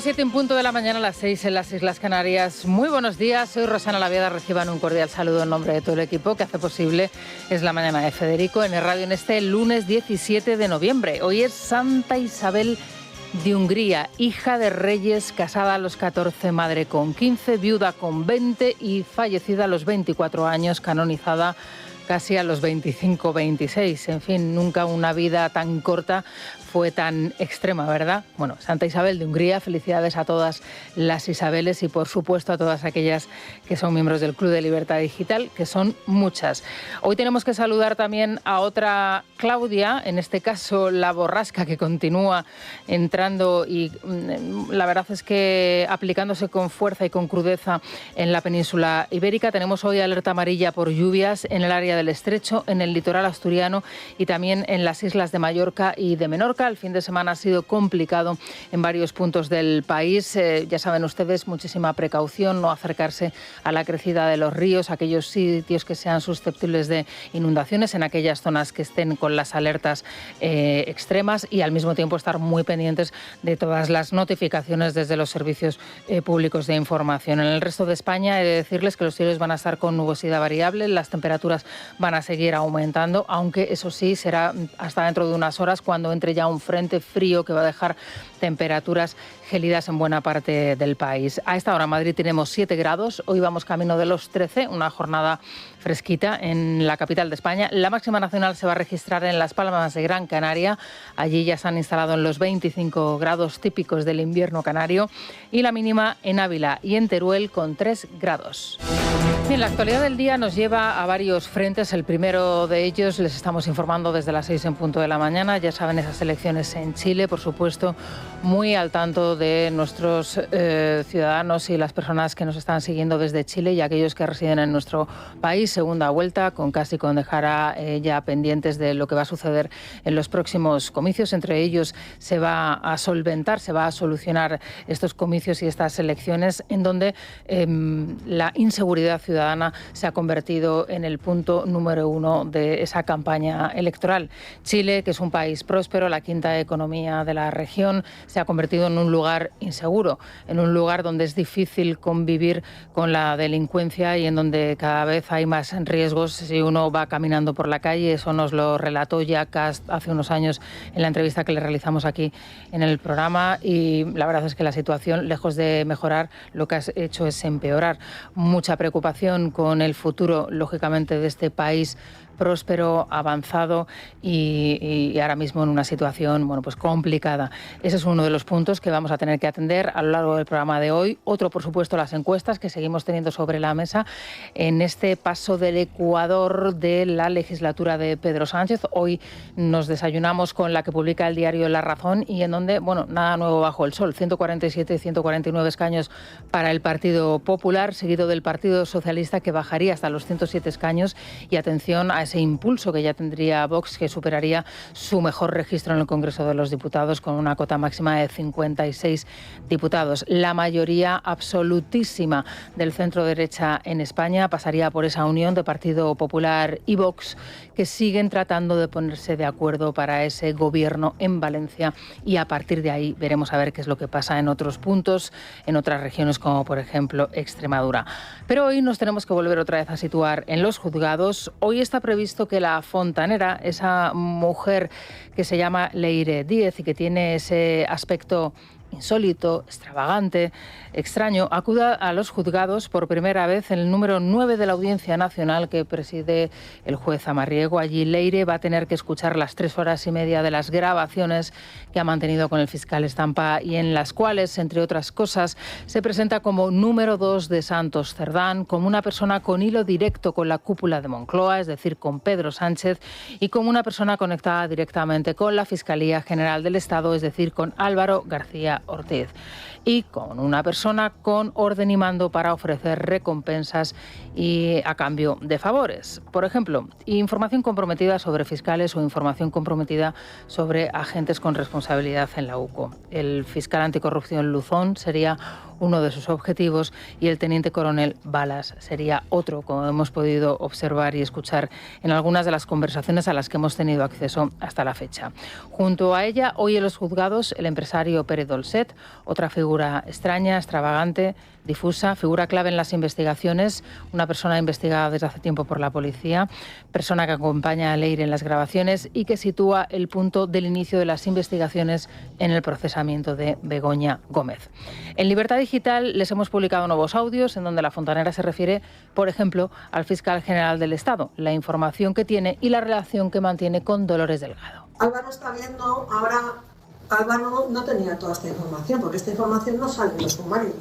7 en punto de la mañana, a las 6 en las Islas Canarias. Muy buenos días, soy Rosana Laviada. Reciban un cordial saludo en nombre de todo el equipo que hace posible Es la Mañana de Federico en el radio en este lunes 17 de noviembre. Hoy es Santa Isabel de Hungría, hija de reyes, casada a los 14, madre con 15, viuda con 20 y fallecida a los 24 años, canonizada casi a los 25-26. En fin, nunca una vida tan corta fue tan extrema, ¿verdad? Bueno, Santa Isabel de Hungría, felicidades a todas las Isabeles y por supuesto a todas aquellas que son miembros del Club de Libertad Digital, que son muchas. Hoy tenemos que saludar también a otra Claudia, en este caso la borrasca que continúa entrando y la verdad es que aplicándose con fuerza y con crudeza en la península ibérica. Tenemos hoy alerta amarilla por lluvias en el área del Estrecho, en el litoral asturiano y también en las islas de Mallorca y de Menorca. El fin de semana ha sido complicado en varios puntos del país. Ya saben ustedes, muchísima precaución, no acercarse a la crecida de los ríos, aquellos sitios que sean susceptibles de inundaciones, en aquellas zonas que estén con las alertas extremas y al mismo tiempo estar muy pendientes de todas las notificaciones desde los servicios públicos de información. En el resto de España he de decirles que los cielos van a estar con nubosidad variable, las temperaturas van a seguir aumentando, aunque eso sí será hasta dentro de unas horas cuando entre ya un frente frío que va a dejar temperaturas gélidas en buena parte del país. A esta hora en Madrid tenemos 7 grados, hoy vamos camino de los 13, una jornada fresquita en la capital de España. La máxima nacional se va a registrar en Las Palmas de Gran Canaria, allí ya se han instalado en los 25 grados típicos del invierno canario, y la mínima en Ávila y en Teruel con 3 grados. Bien, la actualidad del día nos lleva a varios frentes. El primero de ellos les estamos informando desde las 6 en punto de la mañana. Ya saben, esas elecciones en Chile, por supuesto, muy al tanto de nuestros ciudadanos y las personas que nos están siguiendo desde Chile y aquellos que residen en nuestro país. Segunda vuelta, con casi con dejar ya pendientes de lo que va a suceder en los próximos comicios. Entre ellos se va a solventar, se va a solucionar estos comicios y estas elecciones en donde la inseguridad ciudadana se ha convertido en el punto número 1 de esa campaña electoral. Chile, que es un país próspero, la quinta economía de la región, se ha convertido en un lugar inseguro, en un lugar donde es difícil convivir con la delincuencia y en donde cada vez hay más riesgos si uno va caminando por la calle. Eso nos lo relató Jacast hace unos años en la entrevista que le realizamos aquí en el programa y la verdad es que la situación, lejos de mejorar, lo que ha hecho es empeorar. Mucha preocupación con el futuro, lógicamente, de este país próspero, avanzado y ahora mismo en una situación pues complicada. Ese es uno de los puntos que vamos a tener que atender a lo largo del programa de hoy. Otro, por supuesto, las encuestas que seguimos teniendo sobre la mesa en este paso del Ecuador de la legislatura de Pedro Sánchez. Hoy nos desayunamos con la que publica el diario La Razón y en donde, nada nuevo bajo el sol. 147 y 149 escaños para el Partido Popular, seguido del Partido Socialista, que bajaría hasta los 107 escaños. Y atención a ese impulso que ya tendría Vox, que superaría su mejor registro en el Congreso de los Diputados con una cota máxima de 56 diputados. La mayoría absolutísima del centro-derecha en España pasaría por esa unión de Partido Popular y Vox, que siguen tratando de ponerse de acuerdo para ese gobierno en Valencia y a partir de ahí veremos a ver qué es lo que pasa en otros puntos, en otras regiones como por ejemplo Extremadura. Pero hoy nos tenemos que volver otra vez a situar en los juzgados. Hoy está previsto que la fontanera, esa mujer que se llama Leire Díez y que tiene ese aspecto insólito, extravagante, extraño, acuda a los juzgados por primera vez en el número 9 de la Audiencia Nacional que preside el juez Amarriego. Allí Leire va a tener que escuchar las 3 horas y media de las grabaciones que ha mantenido con el fiscal Estampa y en las cuales, entre otras cosas, se presenta como número 2 de Santos Cerdán, como una persona con hilo directo con la cúpula de Moncloa, es decir, con Pedro Sánchez, y como una persona conectada directamente con la Fiscalía General del Estado, es decir, con Álvaro García Ortiz, y con una persona con orden y mando para ofrecer recompensas y a cambio de favores. Por ejemplo, información comprometida sobre fiscales o información comprometida sobre agentes con responsabilidad en la UCO. El fiscal anticorrupción Luzón sería uno de sus objetivos, y el teniente coronel Balas sería otro, como hemos podido observar y escuchar en algunas de las conversaciones a las que hemos tenido acceso hasta la fecha. Junto a ella, hoy en los juzgados, el empresario Pere Dolcet, otra figura extraña, extravagante, difusa, figura clave en las investigaciones, una persona investigada desde hace tiempo por la policía, persona que acompaña a Leire en las grabaciones y que sitúa el punto del inicio de las investigaciones en el procesamiento de Begoña Gómez. En Libertad Digital les hemos publicado nuevos audios en donde la fontanera se refiere, por ejemplo, al fiscal general del Estado, la información que tiene y la relación que mantiene con Dolores Delgado. Álvaro está viendo ahora. Álvaro no tenía toda esta información, porque esta información no sale en los sumarios.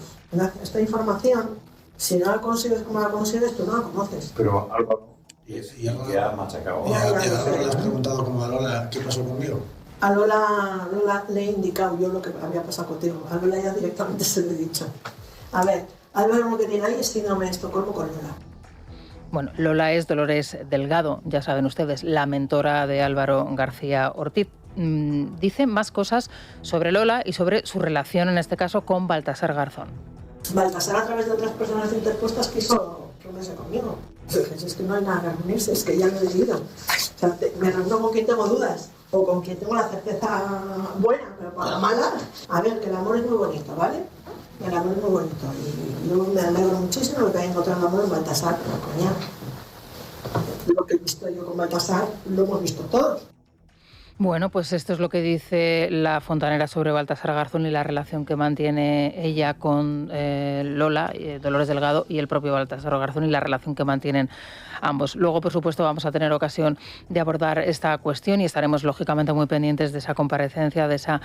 Esta información, si no la consigues como la consigues, tú no la conoces. Pero Álvaro, y ya ha machacado. ¿Y a Lola le has preguntado como a Lola qué pasó conmigo? A Lola le he indicado yo lo que había pasado contigo. A Lola ya directamente se lo he dicho. A ver, Álvaro lo que tiene ahí es síndrome de Estocolmo con Lola. Bueno, Lola es Dolores Delgado, ya saben ustedes, la mentora de Álvaro García Ortiz. Dice más cosas sobre Lola y sobre su relación, en este caso, con Baltasar Garzón. Baltasar, a través de otras personas interpuestas, quiso reunirse conmigo. Es que no hay nada que reunirse, es que ya lo he decidido. O sea, me reúno con quien tengo dudas o con quien tengo la certeza buena, pero para la mala, a ver, que el amor es muy bonito, ¿vale? El amor es muy bonito y yo me alegro muchísimo de que haya encontrado el amor en Baltasar, pero coña, lo que he visto yo con Baltasar lo hemos visto todos. Bueno, pues esto es lo que dice la fontanera sobre Baltasar Garzón y la relación que mantiene ella con Lola, Dolores Delgado, y el propio Baltasar Garzón y la relación que mantienen ambos. Luego, por supuesto, vamos a tener ocasión de abordar esta cuestión y estaremos lógicamente muy pendientes de esa comparecencia, de esa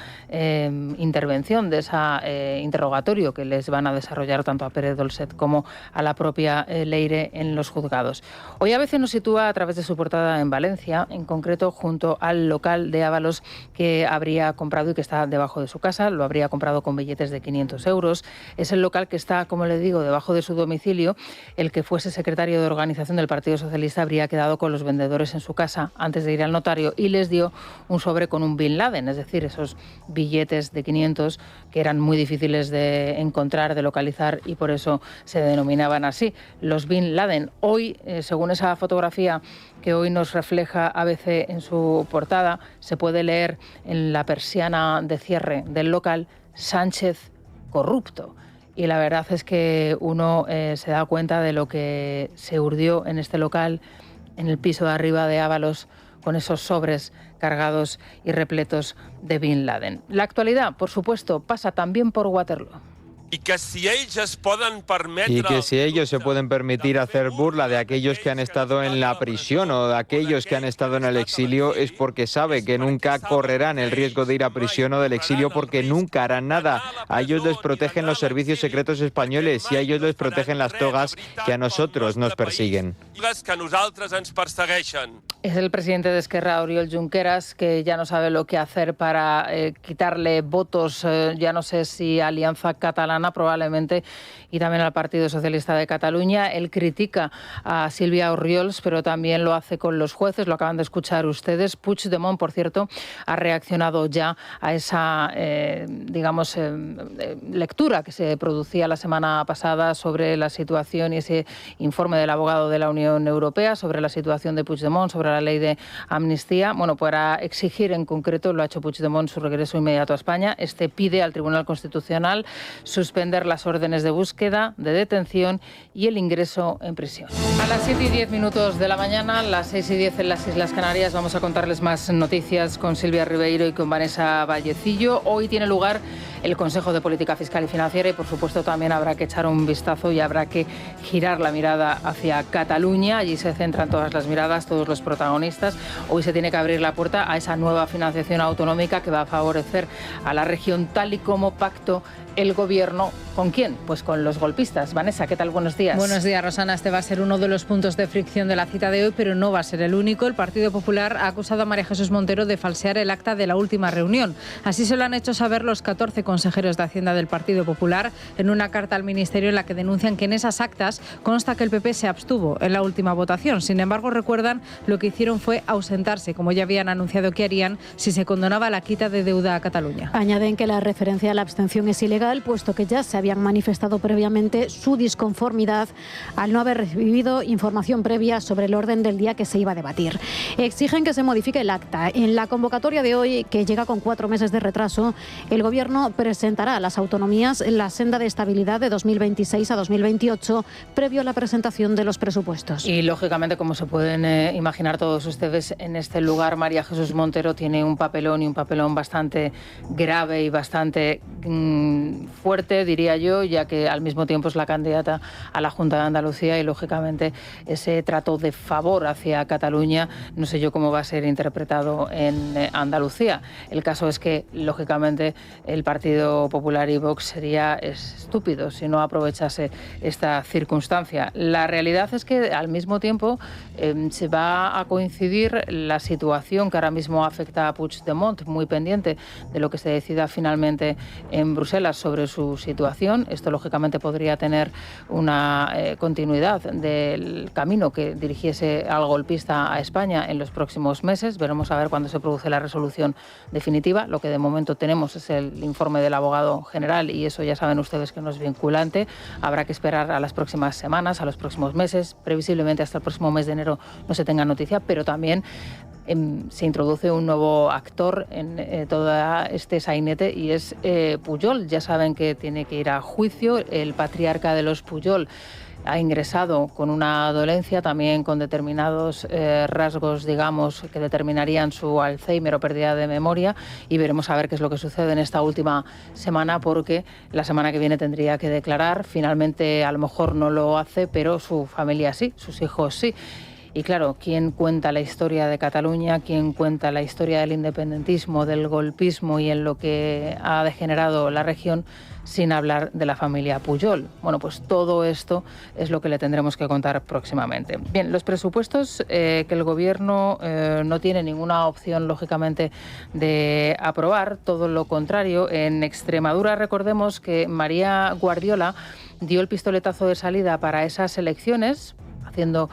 intervención, de ese interrogatorio que les van a desarrollar tanto a Pere Dolcet como a la propia Leire en los juzgados. Hoy a veces nos sitúa a través de su portada en Valencia, en concreto junto al local de Ábalos que habría comprado y que está debajo de su casa. Lo habría comprado con billetes de 500 euros. Es el local que está, como le digo, debajo de su domicilio. El que fuese secretario de organización del Partido Socialista habría quedado con los vendedores en su casa antes de ir al notario y les dio un sobre con un Bin Laden, es decir, esos billetes de 500 que eran muy difíciles de encontrar, de localizar, y por eso se denominaban así, los Bin Laden. Hoy, según esa fotografía que hoy nos refleja ABC en su portada, se puede leer en la persiana de cierre del local: Sánchez corrupto. Y la verdad es que uno se da cuenta de lo que se urdió en este local, en el piso de arriba de Ábalos, con esos sobres cargados y repletos de Bin Laden. La actualidad, por supuesto, pasa también por Waterloo. Y que si ellos se pueden permitir hacer burla de aquellos que han estado en la prisión o de aquellos que han estado en el exilio, es porque sabe que nunca correrán el riesgo de ir a prisión o del exilio, porque nunca harán nada. A ellos les protegen los servicios secretos españoles y a ellos les protegen las togas que a nosotros nos persiguen. Es el presidente de Esquerra, Oriol Junqueras, que ya no sabe lo que hacer para quitarle votos, ya no sé si a Alianza Catalana probablemente, y también al Partido Socialista de Cataluña. Él critica a Sílvia Orriols, pero también lo hace con los jueces, lo acaban de escuchar ustedes. Puigdemont, por cierto, ha reaccionado ya a esa, lectura que se producía la semana pasada sobre la situación y ese informe del abogado de la Unión Europea sobre la situación de Puigdemont, sobre la ley de amnistía. Bueno, para exigir en concreto, lo ha hecho Puigdemont, su regreso inmediato a España. Pide al Tribunal Constitucional suspender las órdenes de búsqueda, de detención y el ingreso en prisión. A las 7:10 de la mañana, las 6:10 en las Islas Canarias, vamos a contarles más noticias con Silvia Ribeiro y con Vanessa Vallecillo. Hoy tiene lugar el Consejo de Política Fiscal y Financiera y, por supuesto, también habrá que echar un vistazo y habrá que girar la mirada hacia Cataluña. Allí se centran todas las miradas, todos los protagonistas. Hoy se tiene que abrir la puerta a esa nueva financiación autonómica que va a favorecer a la región, tal y como pactó el Gobierno. ¿Con quién? Pues con los golpistas. Vanessa, ¿qué tal? Buenos días. Buenos días, Rosana. Este va a ser uno de los puntos de fricción de la cita de hoy, pero no va a ser el único. El Partido Popular ha acusado a María Jesús Montero de falsear el acta de la última reunión. Así se lo han hecho saber los 14 consejeros de Hacienda del Partido Popular en una carta al Ministerio en la que denuncian que en esas actas consta que el PP se abstuvo en la última votación. Sin embargo, recuerdan lo que hicieron fue ausentarse, como ya habían anunciado que harían si se condonaba la quita de deuda a Cataluña. Añaden que la referencia a la abstención es ilegal, puesto que ya se habían manifestado previamente su disconformidad al no haber recibido información previa sobre el orden del día que se iba a debatir. Exigen que se modifique el acta. En la convocatoria de hoy, que llega con 4 meses de retraso, el Gobierno presentará a las autonomías la senda de estabilidad de 2026 a 2028, previo a la presentación de los presupuestos. Y, lógicamente, como se pueden imaginar todos ustedes, en este lugar María Jesús Montero tiene un papelón bastante grave y bastante fuerte, diría yo, ya que al mismo tiempo es la candidata a la Junta de Andalucía y, lógicamente, ese trato de favor hacia Cataluña, no sé yo cómo va a ser interpretado en Andalucía. El caso es que, lógicamente, el Partido Popular y Vox sería estúpido si no aprovechase esta circunstancia. La realidad es que, al mismo tiempo, se va a coincidir la situación que ahora mismo afecta a Puigdemont, muy pendiente de lo que se decida finalmente en Bruselas sobre su situación. Esto, lógicamente, podría tener una continuidad del camino que dirigiese al golpista a España en los próximos meses. Veremos a ver cuándo se produce la resolución definitiva. Lo que de momento tenemos es el informe del abogado general y eso ya saben ustedes que no es vinculante. Habrá que esperar a las próximas semanas, a los próximos meses. Previsiblemente hasta el próximo mes de enero no se tenga noticia, pero también se introduce un nuevo actor en todo este sainete y es Pujol. Ya saben que tiene que ir a juicio. El patriarca de los Pujol ha ingresado con una dolencia, también con determinados rasgos, digamos, que determinarían su Alzheimer o pérdida de memoria, y veremos a ver qué es lo que sucede en esta última semana, porque la semana que viene tendría que declarar. Finalmente, a lo mejor no lo hace, pero su familia sí, sus hijos sí. Y claro, ¿quién cuenta la historia de Cataluña? ¿Quién cuenta la historia del independentismo, del golpismo y en lo que ha degenerado la región sin hablar de la familia Pujol? Bueno, pues todo esto es lo que le tendremos que contar próximamente. Bien, los presupuestos que el Gobierno no tiene ninguna opción, lógicamente, de aprobar, todo lo contrario. En Extremadura, recordemos que María Guardiola dio el pistoletazo de salida para esas elecciones, haciendo,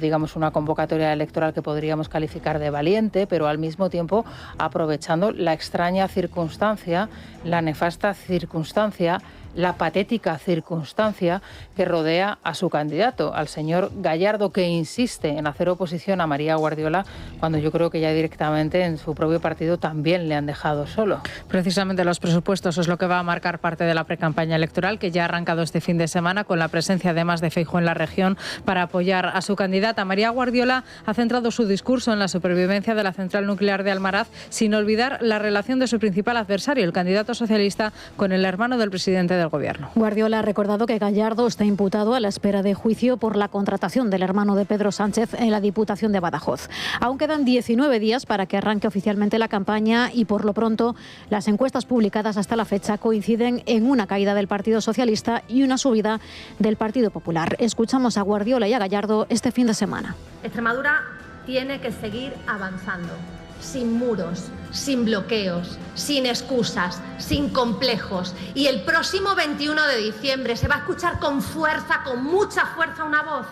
digamos, una convocatoria electoral que podríamos calificar de valiente, pero al mismo tiempo aprovechando la extraña circunstancia, la nefasta circunstancia, la patética circunstancia que rodea a su candidato, al señor Gallardo, que insiste en hacer oposición a María Guardiola cuando yo creo que ya directamente en su propio partido también le han dejado solo. Precisamente los presupuestos es lo que va a marcar parte de la precampaña electoral, que ya ha arrancado este fin de semana con la presencia además de Feijóo en la región para apoyar a su candidata. María Guardiola ha centrado su discurso en la supervivencia de la central nuclear de Almaraz, sin olvidar la relación de su principal adversario, el candidato socialista, con el hermano del presidente del Gobierno. Guardiola ha recordado que Gallardo está imputado a la espera de juicio por la contratación del hermano de Pedro Sánchez en la Diputación de Badajoz. Aún quedan 19 días para que arranque oficialmente la campaña y, por lo pronto, las encuestas publicadas hasta la fecha coinciden en una caída del Partido Socialista y una subida del Partido Popular. Escuchamos a Guardiola y a Gallardo este fin de semana. Extremadura tiene que seguir avanzando, sin muros, sin bloqueos, sin excusas, sin complejos. Y el próximo 21 de diciembre se va a escuchar con fuerza, con mucha fuerza, una voz,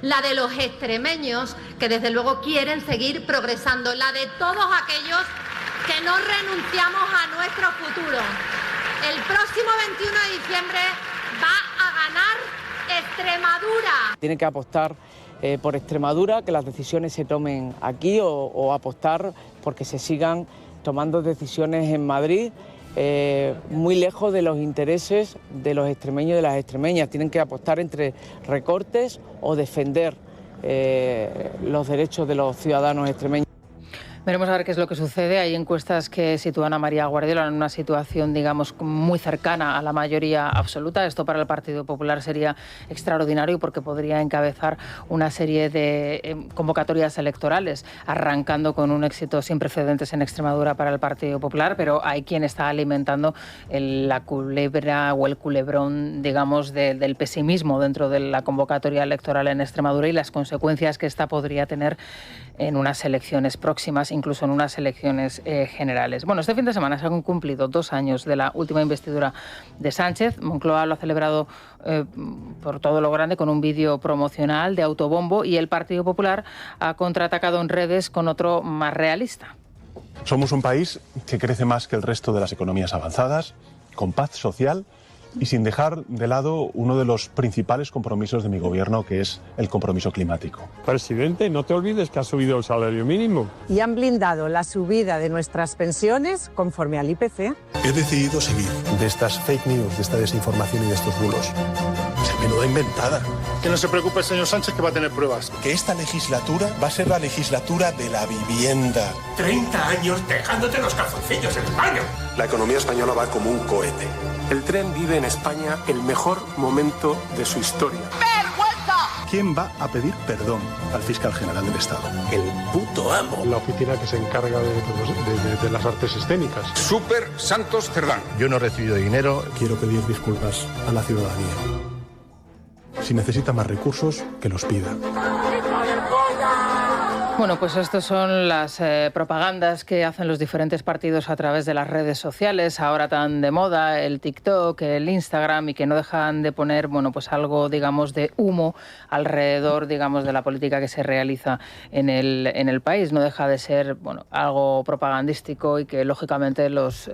la de los extremeños que desde luego quieren seguir progresando, la de todos aquellos que no renunciamos a nuestro futuro. El próximo 21 de diciembre va a ganar Extremadura. Tiene que apostar por Extremadura, que las decisiones se tomen aquí o apostar porque se sigan tomando decisiones en Madrid, muy lejos de los intereses de los extremeños y de las extremeñas. Tienen que apostar entre recortes o defender los derechos de los ciudadanos extremeños. Veremos a ver qué es lo que sucede. Hay encuestas que sitúan a María Guardiola en una situación, digamos, muy cercana a la mayoría absoluta. Esto para el Partido Popular sería extraordinario porque podría encabezar una serie de convocatorias electorales, arrancando con un éxito sin precedentes en Extremadura para el Partido Popular, pero hay quien está alimentando la culebra o el culebrón, digamos, del pesimismo dentro de la convocatoria electoral en Extremadura y las consecuencias que esta podría tener en unas elecciones próximas. incluso en unas elecciones generales. Bueno, este fin de semana se han cumplido 2 años de la última investidura de Sánchez. Moncloa lo ha celebrado por todo lo grande con un vídeo promocional de autobombo, y el Partido Popular ha contraatacado en redes con otro más realista. Somos un país que crece más que el resto de las economías avanzadas, con paz social y sin dejar de lado uno de los principales compromisos de mi gobierno, que es el compromiso climático. Presidente, no te olvides que ha subido el salario mínimo. Y han blindado la subida de nuestras pensiones conforme al IPC. He decidido seguir de estas fake news, de esta desinformación y de estos bulos. Menuda inventada. Que no se preocupe el señor Sánchez, que va a tener pruebas. Que esta legislatura va a ser la legislatura de la vivienda. 30 años dejándote los calzoncillos en el baño. La economía española va como un cohete. El tren vive en España el mejor momento de su historia. ¡Vergüenza! ¿Quién va a pedir perdón al fiscal general del Estado? El puto amo. La oficina que se encarga de las artes escénicas. Super Santos Cerdán. Yo no he recibido dinero. Quiero pedir disculpas a la ciudadanía. Si necesita más recursos, que los pida. Bueno, pues estas son las propagandas que hacen los diferentes partidos a través de las redes sociales, ahora tan de moda, el TikTok, el Instagram, y que no dejan de poner, bueno, pues algo, digamos, de humo alrededor, digamos, de la política que se realiza en el país. No deja de ser, bueno, algo propagandístico y que, lógicamente, los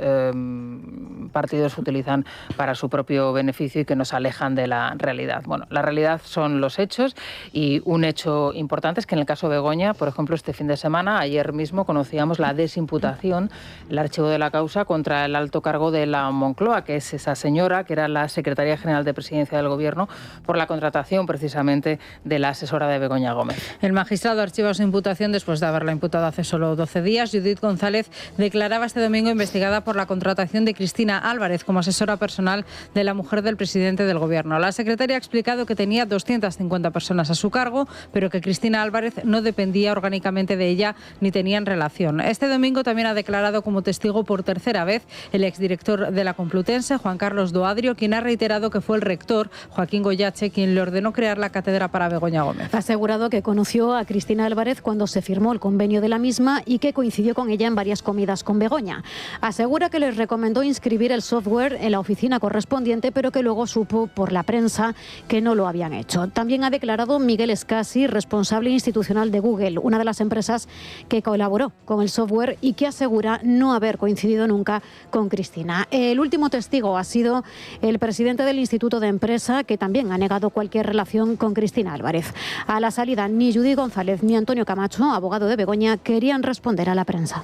partidos utilizan para su propio beneficio y que nos alejan de la realidad. Bueno, la realidad son los hechos, y un hecho importante es que en el caso de Begoña, por ejemplo, este fin de semana, ayer mismo, conocíamos la desimputación, el archivo de la causa contra el alto cargo de la Moncloa, que es esa señora que era la secretaria general de Presidencia del Gobierno, por la contratación precisamente de la asesora de Begoña Gómez. El magistrado archiva su imputación después de haberla imputado hace solo 12 días. Judith González declaraba este domingo investigada por la contratación de Cristina Álvarez como asesora personal de la mujer del presidente del Gobierno. La secretaria ha explicado que tenía 250 personas a su cargo, pero que Cristina Álvarez no dependía orgánicamente de ella ni tenían relación. Este domingo también ha declarado como testigo por tercera vez el exdirector de la Complutense, Juan Carlos Doadrio, quien ha reiterado que fue el rector, Joaquín Goyache, quien le ordenó crear la cátedra para Begoña Gómez. Ha asegurado que conoció a Cristina Álvarez cuando se firmó el convenio de la misma y que coincidió con ella en varias comidas con Begoña. Asegura que les recomendó inscribir el software en la oficina correspondiente, pero que luego supo por la prensa que no lo habían hecho. También ha declarado Miguel Escasi, responsable institucional de Google, una de las empresas que colaboró con el software y que asegura no haber coincidido nunca con Cristina. El último testigo ha sido el presidente del Instituto de Empresa, que también ha negado cualquier relación con Cristina Álvarez. A la salida, ni Judith González ni Antonio Camacho, abogado de Begoña, querían responder a la prensa.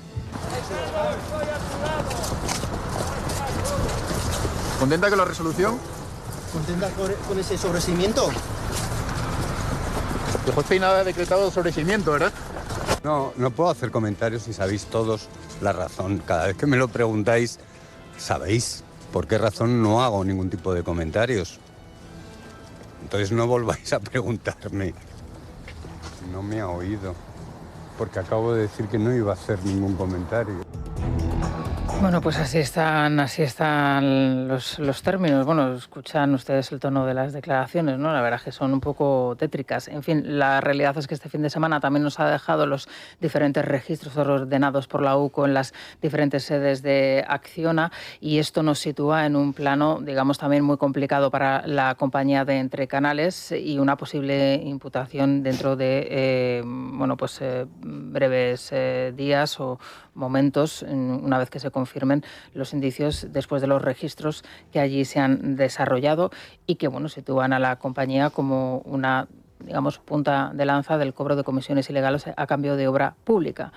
¿Contenta con la resolución? ¿Contenta con ese sobreseimiento? El juez Peinado ha decretado sobreseimiento, ¿verdad? No puedo hacer comentarios si sabéis todos la razón. Cada vez que me lo preguntáis, sabéis por qué razón no hago ningún tipo de comentarios. Entonces no volváis a preguntarme. No me ha oído, porque acabo de decir que no iba a hacer ningún comentario. Bueno, pues así están los términos. Bueno, escuchan ustedes el tono de las declaraciones, ¿no? La verdad es que son un poco tétricas. En fin, la realidad es que este fin de semana también nos ha dejado los diferentes registros ordenados por la UCO en las diferentes sedes de Acciona, y esto nos sitúa en un plano, digamos, también muy complicado para la compañía de Entre Canales, y una posible imputación dentro de breves días o momentos, una vez que se confirmen los indicios después de los registros que allí se han desarrollado y que, bueno, sitúan a la compañía como una, digamos, punta de lanza del cobro de comisiones ilegales a cambio de obra pública,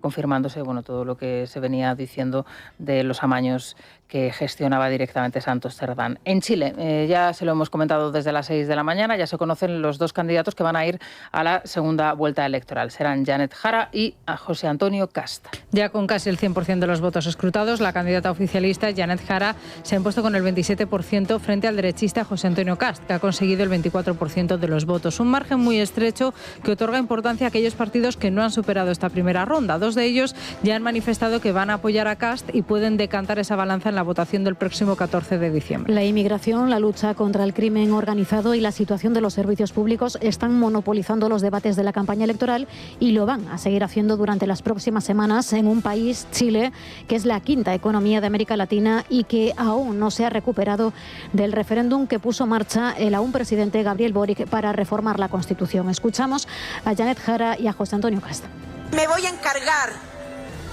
confirmándose, bueno, todo lo que se venía diciendo de los amaños que gestionaba directamente Santos Cerdán. En Chile, ya se lo hemos comentado desde las 6 de la mañana, ya se conocen los dos candidatos que van a ir a la segunda vuelta electoral. Serán Janet Jara y a José Antonio Cast. Ya con casi el 100% de los votos escrutados, la candidata oficialista Janet Jara se ha impuesto con el 27% frente al derechista José Antonio Cast, que ha conseguido el 24% de los votos. Un margen muy estrecho que otorga importancia a aquellos partidos que no han superado esta primera ronda. Dos Muchos de ellos ya han manifestado que van a apoyar a Kast y pueden decantar esa balanza en la votación del próximo 14 de diciembre. La inmigración, la lucha contra el crimen organizado y la situación de los servicios públicos están monopolizando los debates de la campaña electoral y lo van a seguir haciendo durante las próximas semanas en un país, Chile, que es la quinta economía de América Latina y que aún no se ha recuperado del referéndum que puso en marcha el aún presidente Gabriel Boric para reformar la Constitución. Escuchamos a Janet Jara y a José Antonio Casta. Me voy a encargar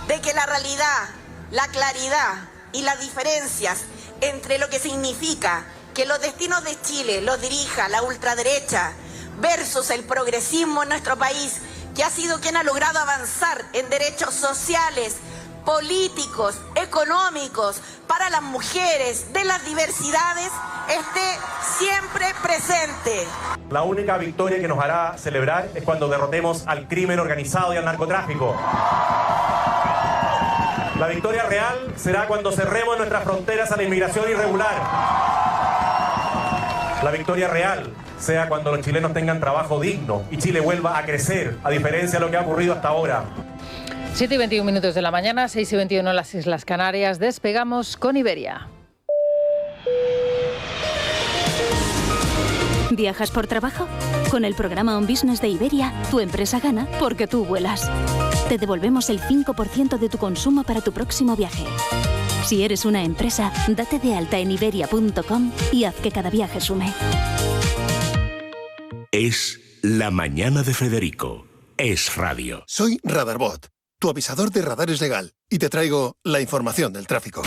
de que la realidad, la claridad y las diferencias entre lo que significa que los destinos de Chile los dirija la ultraderecha versus el progresismo en nuestro país, que ha sido quien ha logrado avanzar en derechos sociales, políticos, económicos, para las mujeres, de las diversidades, esté siempre presente. La única victoria que nos hará celebrar es cuando derrotemos al crimen organizado y al narcotráfico. La victoria real será cuando cerremos nuestras fronteras a la inmigración irregular. La victoria real sea cuando los chilenos tengan trabajo digno y Chile vuelva a crecer, a diferencia de lo que ha ocurrido hasta ahora. 7:21 de la mañana, 6:21 en las Islas Canarias. Despegamos con Iberia. ¿Viajas por trabajo? Con el programa On Business de Iberia, tu empresa gana porque tú vuelas. Te devolvemos el 5% de tu consumo para tu próximo viaje. Si eres una empresa, date de alta en iberia.com y haz que cada viaje sume. Es la mañana de Federico. Es radio. Soy Radarbot, tu avisador de radares legal, y te traigo la información del tráfico.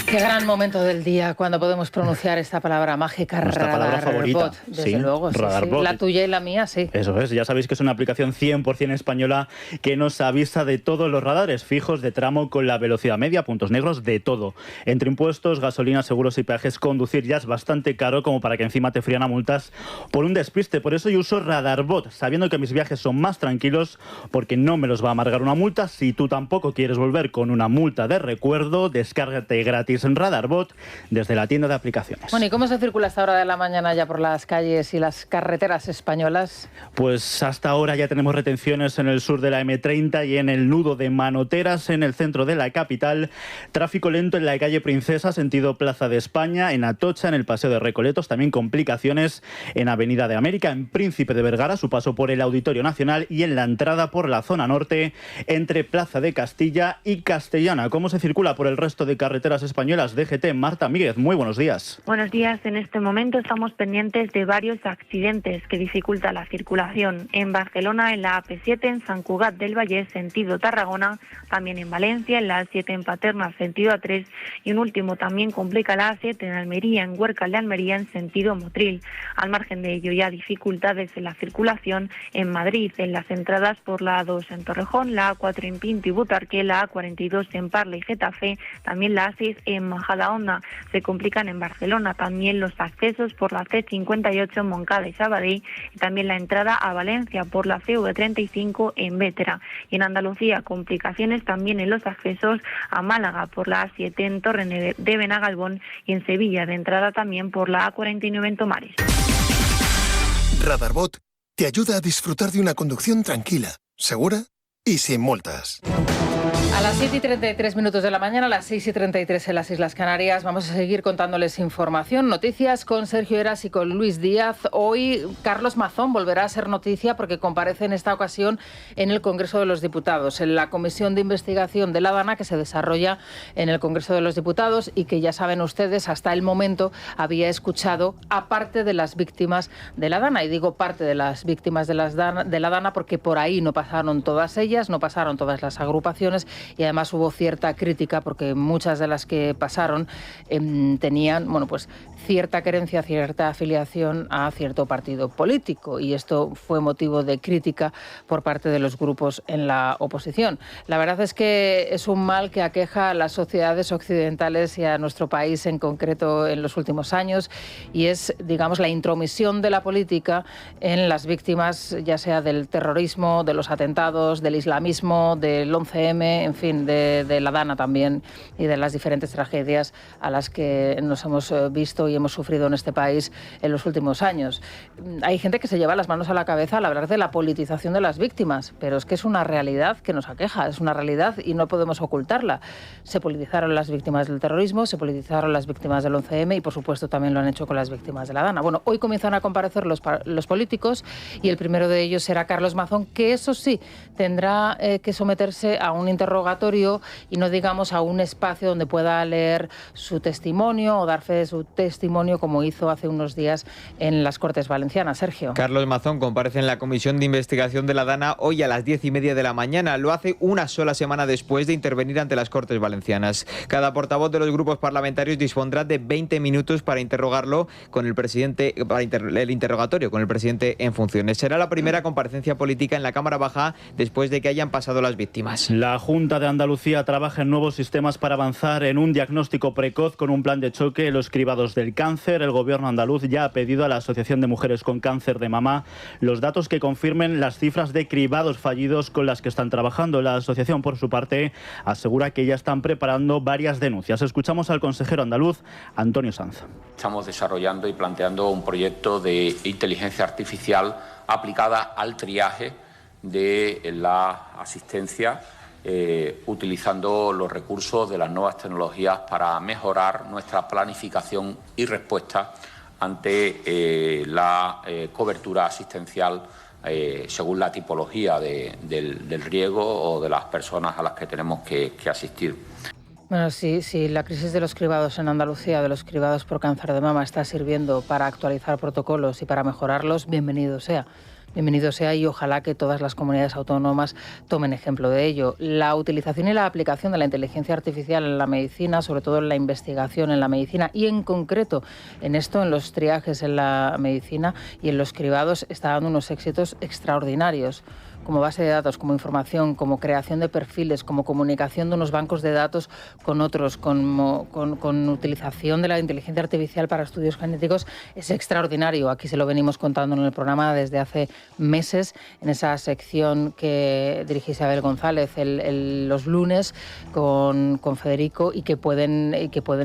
Qué gran momento del día cuando podemos pronunciar esta palabra mágica, nuestra palabra favorita. Desde luego, sí. La tuya y la mía, sí. Eso es, ya sabéis que es una aplicación 100% española que nos avisa de todos los radares fijos de tramo con la velocidad media, puntos negros, de todo. Entre impuestos, gasolina, seguros y peajes, conducir ya es bastante caro como para que encima te frían a multas por un despiste. Por eso yo uso Radarbot, sabiendo que mis viajes son más tranquilos porque no me los va a amargar una multa. Si tú tampoco quieres volver con una multa de recuerdo, descárgate gratis en Radarbot desde la tienda de aplicaciones. Bueno, ¿y cómo se circula a esta hora de la mañana ya por las calles y las carreteras españolas? Pues hasta ahora ya tenemos retenciones en el sur de la M30 y en el nudo de Manoteras en el centro de la capital. Tráfico lento en la calle Princesa, sentido Plaza de España, en Atocha, en el Paseo de Recoletos. También complicaciones en Avenida de América, en Príncipe de Vergara, su paso por el Auditorio Nacional, y en la entrada por la zona norte entre Plaza de Castilla y Castellana. ¿Cómo se circula por el resto de carreteras españolas? DGT, Marta Míguez, muy buenos días. Buenos días. En este momento estamos pendientes de varios accidentes que dificultan la circulación. En Barcelona, en la AP7, en Sant Cugat del Vallès, sentido Tarragona, también en Valencia, en la A7 en Paterna, sentido A3, y un último también complica la A7 en Almería, en Huércal de Almería, en sentido Motril. Al margen de ello, ya dificultades en la circulación en Madrid, en las entradas por la A2 en Torrejón, la A4 en Pinto y Butarque, la A42 en Parla y Getafe, también la A6 en Majadahonda. Se complican en Barcelona también los accesos por la C58 en Moncada y Sabadell, y también la entrada a Valencia por la CV35 en Bétera. Y en Andalucía, complicaciones también en los accesos a Málaga por la A7 en Torre de Benagalbón, y en Sevilla de entrada también por la A49 en Tomares. Radarbot te ayuda a disfrutar de una conducción tranquila, segura y sin multas. A las 7:33 de la mañana, a las 6:33 en las Islas Canarias, vamos a seguir contándoles información, noticias con Sergio Heras y con Luis Díaz. Hoy Carlos Mazón volverá a ser noticia porque comparece en esta ocasión en el Congreso de los Diputados, en la Comisión de Investigación de la Dana que se desarrolla en el Congreso de los Diputados y que ya saben ustedes, hasta el momento había escuchado a parte de las víctimas de la Dana. Y digo parte de las víctimas de la Dana porque por ahí no pasaron todas ellas, no pasaron todas las agrupaciones, y además hubo cierta crítica porque muchas de las que pasaron tenían, bueno, pues cierta querencia, cierta afiliación a cierto partido político, y esto fue motivo de crítica por parte de los grupos en la oposición. La verdad es que es un mal que aqueja a las sociedades occidentales y a nuestro país en concreto en los últimos años, y es, digamos, la intromisión de la política en las víctimas, ya sea del terrorismo, de los atentados, del islamismo, del 11M, en fin, de la Dana también y de las diferentes tragedias a las que nos hemos visto y hemos sufrido en este país en los últimos años. Hay gente que se lleva las manos a la cabeza al hablar de la politización de las víctimas, pero es que es una realidad que nos aqueja, es una realidad y no podemos ocultarla. Se politizaron las víctimas del terrorismo, se politizaron las víctimas del 11M y, por supuesto, también lo han hecho con las víctimas de la Dana. Bueno, hoy comienzan a comparecer los políticos y el primero de ellos será Carlos Mazón, que eso sí, tendrá que someterse a un interrogatorio y no digamos a un espacio donde pueda leer su testimonio o dar fe de su testimonio como hizo hace unos días en las Cortes Valencianas. Sergio. Carlos Mazón comparece en la Comisión de Investigación de la Dana hoy a las 10:30 de la mañana. Lo hace una sola semana después de intervenir ante las Cortes Valencianas. Cada portavoz de los grupos parlamentarios dispondrá de 20 minutos para interrogarlo con el presidente, el interrogatorio con el presidente en funciones. Será la primera comparecencia política en la Cámara Baja después de que hayan pasado las víctimas. La Junta de Andalucía trabaja en nuevos sistemas para avanzar en un diagnóstico precoz con un plan de choque en los cribados del cáncer. El gobierno andaluz ya ha pedido a la Asociación de Mujeres con Cáncer de Mama los datos que confirmen las cifras de cribados fallidos con las que están trabajando. La asociación, por su parte, asegura que ya están preparando varias denuncias. Escuchamos al consejero andaluz, Antonio Sanz. Estamos desarrollando y planteando un proyecto de inteligencia artificial aplicada al triaje de la asistencia, utilizando los recursos de las nuevas tecnologías para mejorar nuestra planificación y respuesta ante la cobertura asistencial según la tipología del riesgo o de las personas a las que tenemos que asistir. Bueno, sí, la crisis de los cribados en Andalucía, de los cribados por cáncer de mama, está sirviendo para actualizar protocolos y para mejorarlos, bienvenido sea. Bienvenido sea y ojalá que todas las comunidades autónomas tomen ejemplo de ello. La utilización y la aplicación de la inteligencia artificial en la medicina, sobre todo en la investigación en la medicina y en concreto en esto, en los triajes en la medicina y en los cribados, está dando unos éxitos extraordinarios. Como base de datos, como información, como creación de perfiles, como comunicación de unos bancos de datos con otros, con utilización de la inteligencia artificial para estudios genéticos, es extraordinario. Aquí se lo venimos contando en el programa desde hace meses, en esa sección que dirige Isabel González los lunes con Federico y que pueden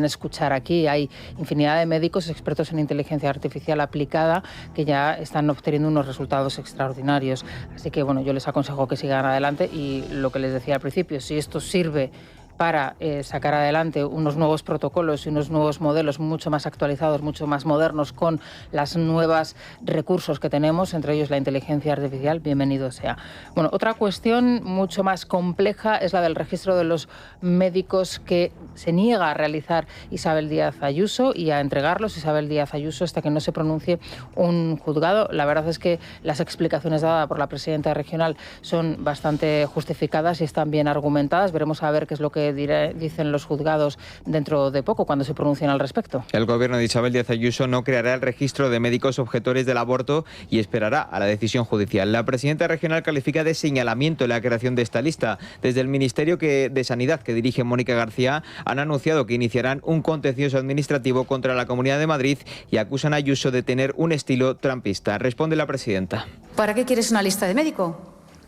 escuchar aquí. Hay infinidad de médicos expertos en inteligencia artificial aplicada que ya están obteniendo unos resultados extraordinarios. Así que, bueno, yo les aconsejo que sigan adelante y lo que les decía al principio, si esto sirve para sacar adelante unos nuevos protocolos y unos nuevos modelos mucho más actualizados, mucho más modernos, con las nuevas recursos que tenemos, entre ellos la inteligencia artificial, bienvenido sea. Bueno, otra cuestión mucho más compleja es la del registro de los médicos que se niega a realizar Isabel Díaz Ayuso y a entregarlos Isabel Díaz Ayuso hasta que no se pronuncie un juzgado. La verdad es que las explicaciones dadas por la presidenta regional son bastante justificadas y están bien argumentadas. Veremos a ver qué es lo que dicen los juzgados dentro de poco, cuando se pronuncien al respecto. El gobierno de Isabel Díaz Ayuso no creará el registro de médicos objetores del aborto y esperará a la decisión judicial. La presidenta regional califica de señalamiento la creación de esta lista. Desde el Ministerio de Sanidad, que dirige Mónica García, han anunciado que iniciarán un contencioso administrativo contra la Comunidad de Madrid y acusan a Ayuso de tener un estilo trumpista. Responde la presidenta. ¿Para qué quieres una lista de médicos?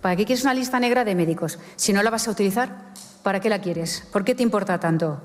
¿Para qué quieres una lista negra de médicos? Si no la vas a utilizar, ¿para qué la quieres? ¿Por qué te importa tanto?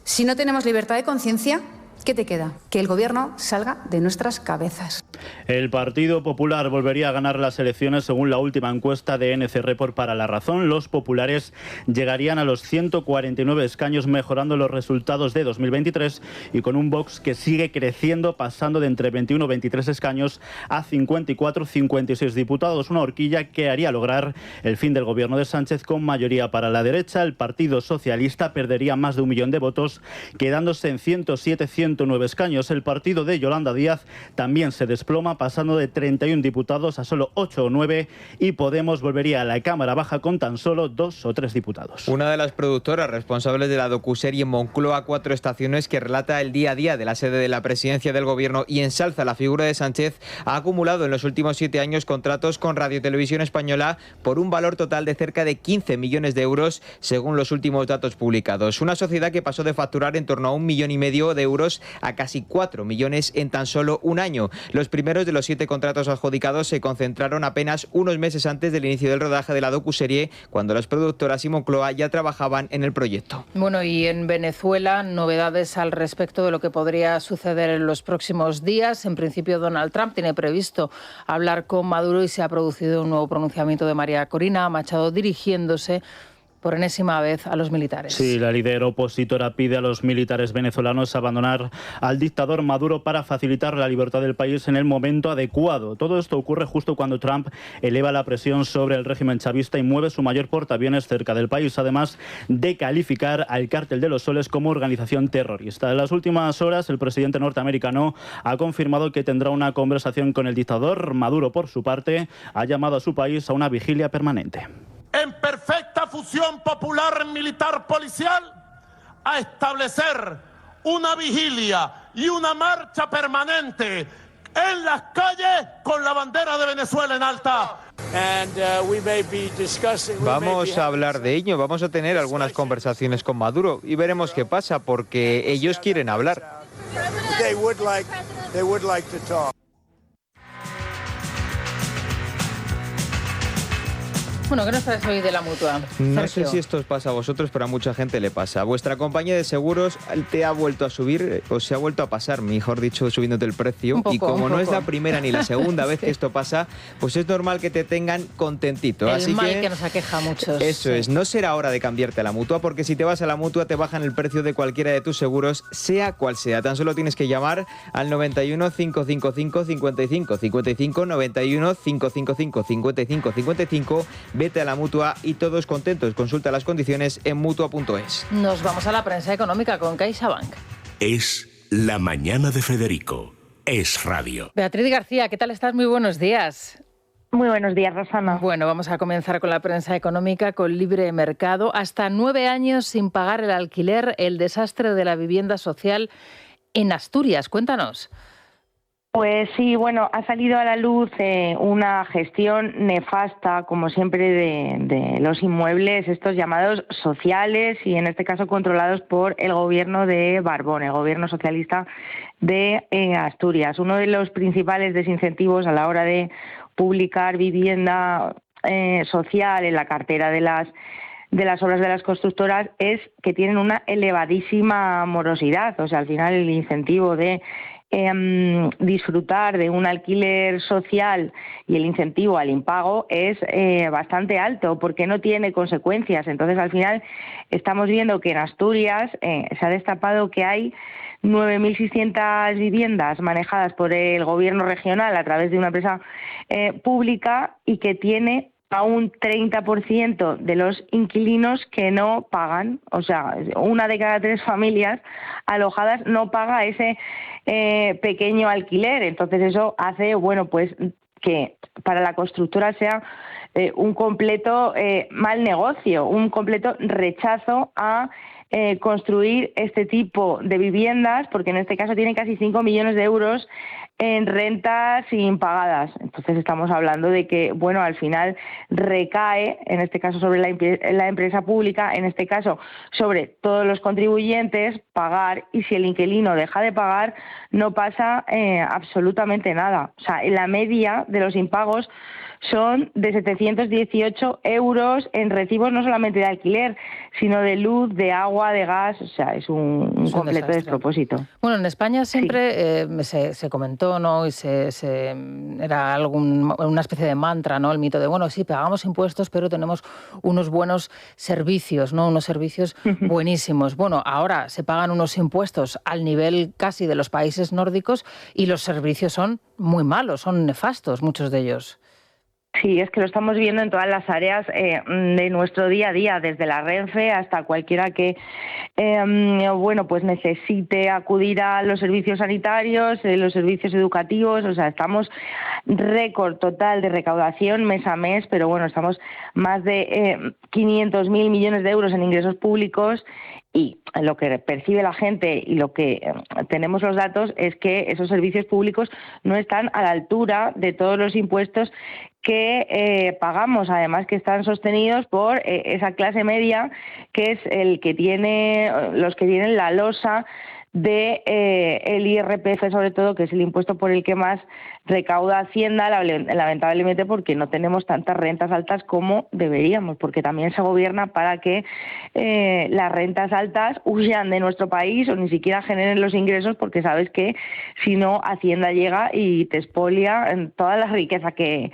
Si no tenemos libertad de conciencia, ¿qué te queda? Que el Gobierno salga de nuestras cabezas. El Partido Popular volvería a ganar las elecciones según la última encuesta de NC Report para La Razón. Los populares llegarían a los 149 escaños, mejorando los resultados de 2023 y con un Vox que sigue creciendo, pasando de entre 21 y 23 escaños a 54-56 diputados. Una horquilla que haría lograr el fin del gobierno de Sánchez con mayoría para la derecha. El Partido Socialista perdería más de 1 millón de votos, quedándose en 107-109 escaños. El partido de Yolanda Díaz también se desploma, pasando de 31 diputados a solo 8 o 9, y Podemos volvería a la Cámara Baja con tan solo 2 o 3 diputados. Una de las productoras responsables de la docuserie Moncloa 4 Estaciones, que relata el día a día de la sede de la presidencia del gobierno y ensalza la figura de Sánchez, ha acumulado en los últimos 7 años contratos con Radio Televisión Española por un valor total de cerca de 15 millones de euros, según los últimos datos publicados. Una sociedad que pasó de facturar en torno a 1,5 millones de euros a casi 4 millones en tan solo un año. Los primeros de los 7 contratos adjudicados se concentraron apenas unos meses antes del inicio del rodaje de la docuserie, cuando las productoras y Moncloa ya trabajaban en el proyecto. Bueno, y en Venezuela, novedades al respecto de lo que podría suceder en los próximos días. En principio, Donald Trump tiene previsto hablar con Maduro y se ha producido un nuevo pronunciamiento de María Corina Machado dirigiéndose por enésima vez a los militares. Sí, la líder opositora pide a los militares venezolanos abandonar al dictador Maduro para facilitar la libertad del país en el momento adecuado. Todo esto ocurre justo cuando Trump eleva la presión sobre el régimen chavista y mueve su mayor portaaviones cerca del país, además de calificar al Cártel de los Soles como organización terrorista. En las últimas horas, el presidente norteamericano ha confirmado que tendrá una conversación con el dictador. Maduro, por su parte, ha llamado a su país a una vigilia permanente. En perfecta fusión popular militar policial, a establecer una vigilia y una marcha permanente en las calles con la bandera de Venezuela en alta. Vamos a hablar de ello, vamos a tener algunas conversaciones con Maduro y veremos qué pasa, porque ellos quieren hablar. Bueno, ¿qué nos parece hoy de la Mutua? No sé si esto os pasa a vosotros, pero a mucha gente le pasa. Vuestra compañía de seguros te ha vuelto a subir, o se ha vuelto a pasar, mejor dicho, subiéndote el precio. Y como no es la primera ni la segunda vez que esto pasa, pues es normal que te tengan contentito. El Así mal que nos aqueja a muchos. Eso es, no será hora de cambiarte a la Mutua, porque si te vas a la Mutua te bajan el precio de cualquiera de tus seguros, sea cual sea. Tan solo tienes que llamar al 91 555 55 55, 91 555 55 55. Vete a la Mutua y todos contentos. Consulta las condiciones en Mutua.es. Nos vamos a la prensa económica con CaixaBank. Es La Mañana de Federico. Es Radio. Beatriz García, ¿qué tal estás? Muy buenos días. Muy buenos días, Rosana. Bueno, vamos a comenzar con la prensa económica, con Libre Mercado. Hasta 9 años sin pagar el alquiler, el desastre de la vivienda social en Asturias. Cuéntanos. Pues sí, bueno, ha salido a la luz una gestión nefasta, como siempre, de los inmuebles, estos llamados sociales y en este caso controlados por el gobierno de Barbón, el gobierno socialista de Asturias. Uno de los principales desincentivos a la hora de publicar vivienda social en la cartera de las obras de las constructoras es que tienen una elevadísima morosidad. O sea, al final el incentivo de disfrutar de un alquiler social y el incentivo al impago es bastante alto porque no tiene consecuencias. Entonces, al final, estamos viendo que en Asturias se ha destapado que hay 9.600 viviendas manejadas por el gobierno regional a través de una empresa pública y que tiene a un 30% de los inquilinos que no pagan. O sea, 1 de cada 3 familias alojadas no paga ese pequeño alquiler. Entonces eso hace, bueno, pues que para la constructora sea un completo mal negocio, un completo rechazo a construir este tipo de viviendas, porque en este caso tiene casi 5 millones de euros en rentas impagadas. Entonces estamos hablando de que, bueno, al final recae, en este caso sobre la empresa pública, en este caso sobre todos los contribuyentes, pagar, y si el inquilino deja de pagar, no pasa absolutamente nada. O sea, en la media de los impagos son de 718 euros en recibos no solamente de alquiler, sino de luz, de agua, de gas. O sea, es un completo despropósito. Bueno, en España siempre se comentó, ¿no? Y era una especie de mantra, ¿no? El mito de, bueno, sí, pagamos impuestos, pero tenemos unos buenos servicios, ¿no? Unos servicios buenísimos. Bueno, ahora se pagan unos impuestos al nivel casi de los países nórdicos y los servicios son muy malos, son nefastos, muchos de ellos. Sí, es que lo estamos viendo en todas las áreas de nuestro día a día, desde la Renfe hasta cualquiera que bueno, pues necesite acudir a los servicios sanitarios, los servicios educativos. O sea, estamos récord total de recaudación mes a mes, pero bueno, estamos más de 500.000 millones de euros en ingresos públicos. Y lo que percibe la gente y lo que tenemos los datos es que esos servicios públicos no están a la altura de todos los impuestos que pagamos, además que están sostenidos por esa clase media que es los que tienen la losa de el IRPF, sobre todo, que es el impuesto por el que más recauda Hacienda, lamentablemente porque no tenemos tantas rentas altas como deberíamos, porque también se gobierna para que las rentas altas huyan de nuestro país o ni siquiera generen los ingresos, porque sabes que si no, Hacienda llega y te expolia en toda la riqueza que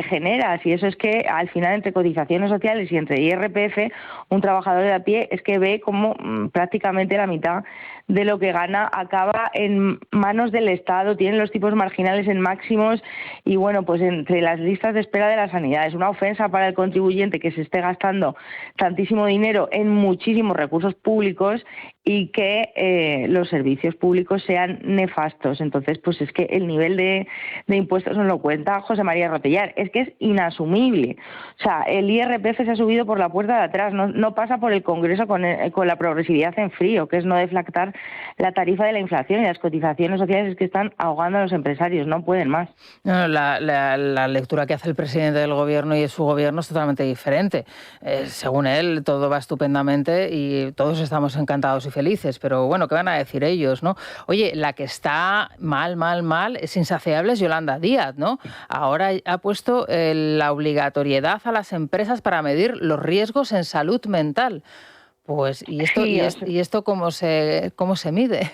generas. Y eso es que al final, entre cotizaciones sociales y entre IRPF, un trabajador de a pie es que ve como prácticamente la mitad de lo que gana acaba en manos del Estado, tienen los tipos marginales en máximos y bueno, pues entre las listas de espera de la sanidad. Es una ofensa para el contribuyente que se esté gastando tantísimo dinero en muchísimos recursos públicos y que los servicios públicos sean nefastos. Entonces, pues es que el nivel de impuestos nos lo cuenta José María Rotellar, es que es inasumible. O sea, el IRPF se ha subido por la puerta de atrás, no pasa por el Congreso con la progresividad en frío, que es no deflactar la tarifa de la inflación, y las cotizaciones sociales es que están ahogando a los empresarios, no pueden más. No, la lectura que hace el presidente del gobierno y de su gobierno es totalmente diferente. Según él, todo va estupendamente y todos estamos encantados y felices, pero bueno, ¿qué van a decir ellos, no? Oye, la que está mal, es insaciable, es Yolanda Díaz, ¿no? Ahora ha puesto la obligatoriedad a las empresas para medir los riesgos en salud mental. Pues, ¿y esto cómo se mide?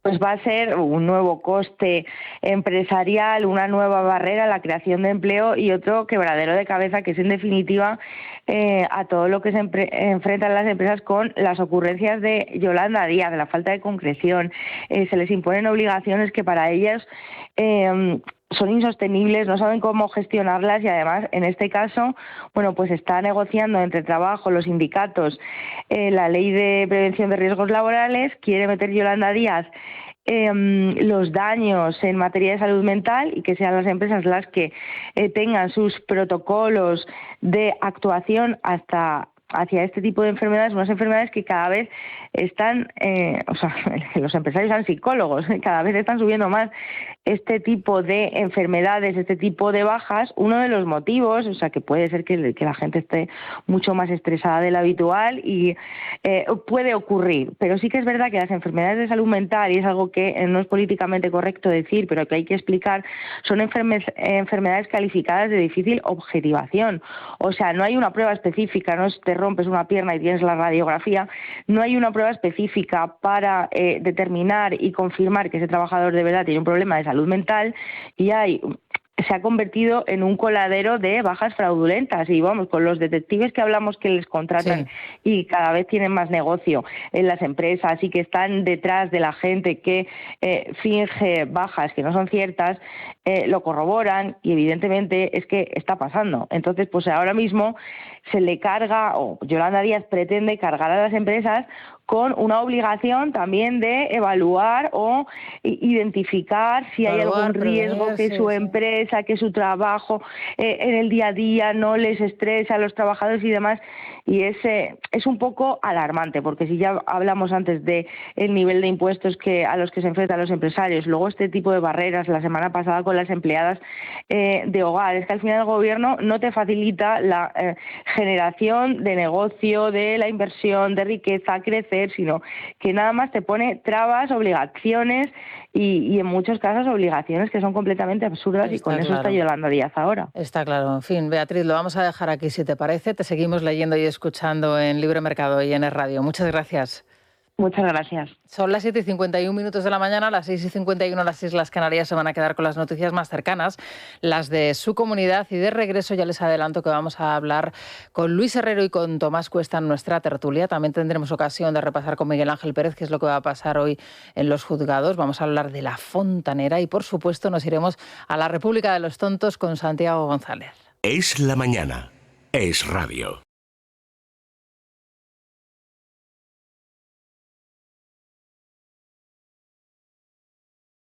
Pues va a ser un nuevo coste empresarial, una nueva barrera a la creación de empleo y otro quebradero de cabeza, que es en definitiva a todo lo que se enfrentan las empresas con las ocurrencias de Yolanda Díaz, de la falta de concreción. Se les imponen obligaciones que para ellas son insostenibles, no saben cómo gestionarlas y además en este caso, bueno, pues está negociando entre trabajo, los sindicatos, la ley de prevención de riesgos laborales. Quiere meter Yolanda Díaz los daños en materia de salud mental y que sean las empresas las que tengan sus protocolos de actuación hacia este tipo de enfermedades, unas enfermedades que cada vez están, los empresarios son psicólogos, cada vez están subiendo más este tipo de enfermedades, este tipo de bajas. Uno de los motivos, o sea, que puede ser que la gente esté mucho más estresada de lo habitual y puede ocurrir, pero sí que es verdad que las enfermedades de salud mental, y es algo que no es políticamente correcto decir, pero que hay que explicar, son enfermedades calificadas de difícil objetivación. O sea, no hay una prueba específica, no te rompes una pierna y tienes la radiografía, no hay una prueba específica para determinar y confirmar que ese trabajador de verdad tiene un problema de salud mental, y se ha convertido en un coladero de bajas fraudulentas. Y vamos, con los detectives que hablamos que les contratan y cada vez tienen más negocio en las empresas y que están detrás de la gente que finge bajas que no son ciertas, lo corroboran y evidentemente es que está pasando. Entonces, pues ahora mismo se le carga, o Yolanda Díaz pretende cargar a las empresas con una obligación también de evaluar o identificar si hay algún riesgo, que su empresa, que su trabajo en el día a día no les estresa a los trabajadores y demás. Y es un poco alarmante, porque si ya hablamos antes de el nivel de impuestos a los que se enfrentan los empresarios, luego este tipo de barreras, la semana pasada con las empleadas de hogar, es que al final el gobierno no te facilita la generación de negocio, de la inversión, de riqueza, crecer, sino que nada más te pone trabas, obligaciones y en muchos casos obligaciones que son completamente absurdas. Está, y con eso está Yolanda Díaz ahora. Está claro. En fin, Beatriz, lo vamos a dejar aquí si te parece. Te seguimos leyendo y escuchando en Libre Mercado y en Es Radio. Muchas gracias. Muchas gracias. Son las 7:51 de la mañana, las 6:51 las Islas Canarias se van a quedar con las noticias más cercanas, las de su comunidad, y de regreso ya les adelanto que vamos a hablar con Luis Herrero y con Tomás Cuesta en nuestra tertulia. También tendremos ocasión de repasar con Miguel Ángel Pérez qué es lo que va a pasar hoy en los juzgados. Vamos a hablar de la fontanera y, por supuesto, nos iremos a la República de los Tontos con Santiago González. Es la mañana. Es Radio.